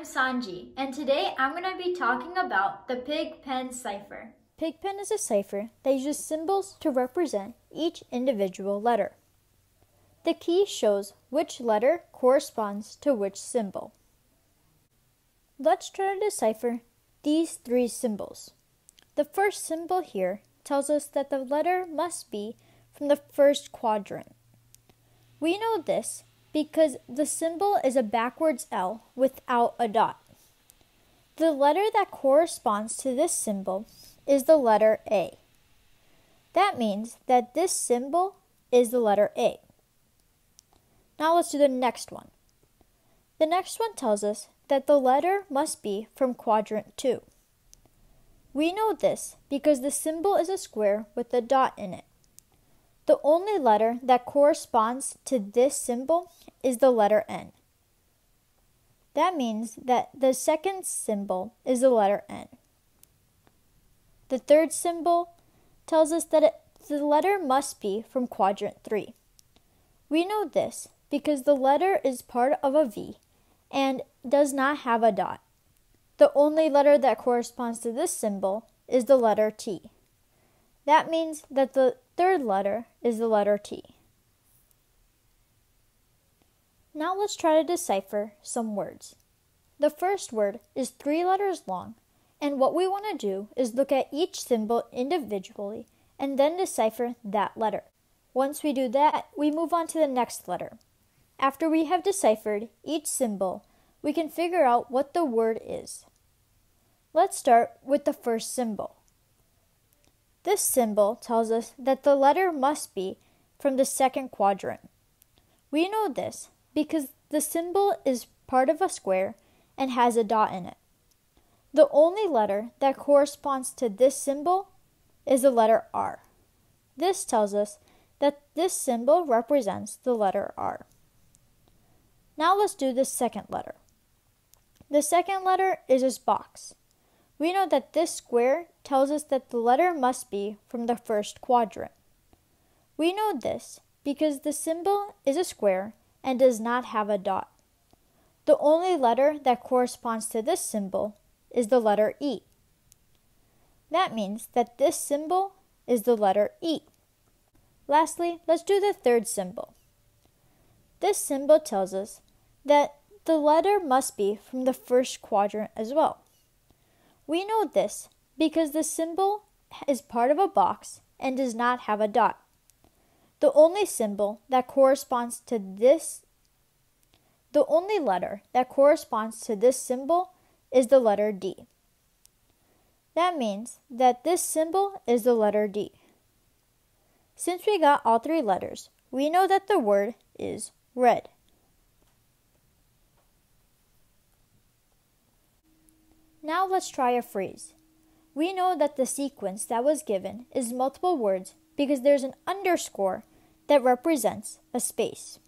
I'm Sanji, and today I'm going to be talking about the Pen Cipher. Pigpen is a cipher that uses symbols to represent each individual letter. The key shows which letter corresponds to which symbol. Let's try to decipher these three symbols. The first symbol here tells us that the letter must be from the first quadrant. We know this because the symbol is a backwards L without a dot. The letter that corresponds to this symbol is the letter A. That means that this symbol is the letter A. Now let's do the next one. The next one tells us that the letter must be from quadrant 2. We know this because the symbol is a square with a dot in it. The only letter that corresponds to this symbol is the letter N. That means that the second symbol is the letter N. The third symbol tells us that the letter must be from quadrant 3. We know this because the letter is part of a V and does not have a dot. The only letter that corresponds to this symbol is the letter T. That means that the third letter is the letter T. Now let's try to decipher some words. The first word is 3 letters long, and what we want to do is look at each symbol individually and then decipher that letter. Once we do that, we move on to the next letter. After we have deciphered each symbol, we can figure out what the word is. Let's start with the first symbol. This symbol tells us that the letter must be from the second quadrant. We know this because the symbol is part of a square and has a dot in it. The only letter that corresponds to this symbol is the letter R. This tells us that this symbol represents the letter R. Now let's do the second letter. The second letter is this box. We know that this square tells us that the letter must be from the first quadrant. We know this because the symbol is a square and does not have a dot. The only letter that corresponds to this symbol is the letter E. That means that this symbol is the letter E. Lastly, let's do the third symbol. This symbol tells us that the letter must be from the first quadrant as well. We know this because the symbol is part of a box and does not have a dot. The only symbol that corresponds to the only letter that corresponds to this symbol is the letter D. That means that this symbol is the letter D. Since we got all 3 letters, we know that the word is red. Now let's try a phrase. We know that the sequence that was given is multiple words because there's an underscore that represents a space.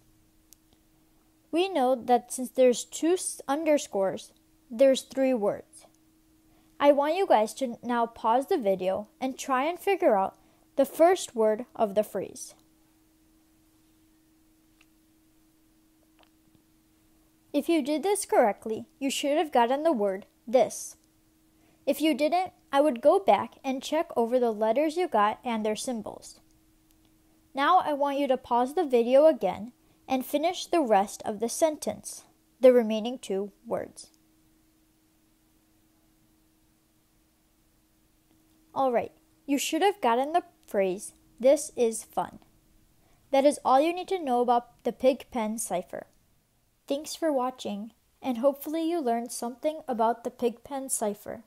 We know that since there's 2 underscores, there's 3 words. I want you guys to now pause the video and try and figure out the first word of the phrase. If you did this correctly, you should have gotten the word this. If you didn't, I would go back and check over the letters you got and their symbols. Now I want you to pause the video again and finish the rest of the sentence, the remaining 2 words. Alright, you should have gotten the phrase, "This is fun." That is all you need to know about the Pen Cipher. Thanks for watching, and hopefully you learned something about the Pen Cipher.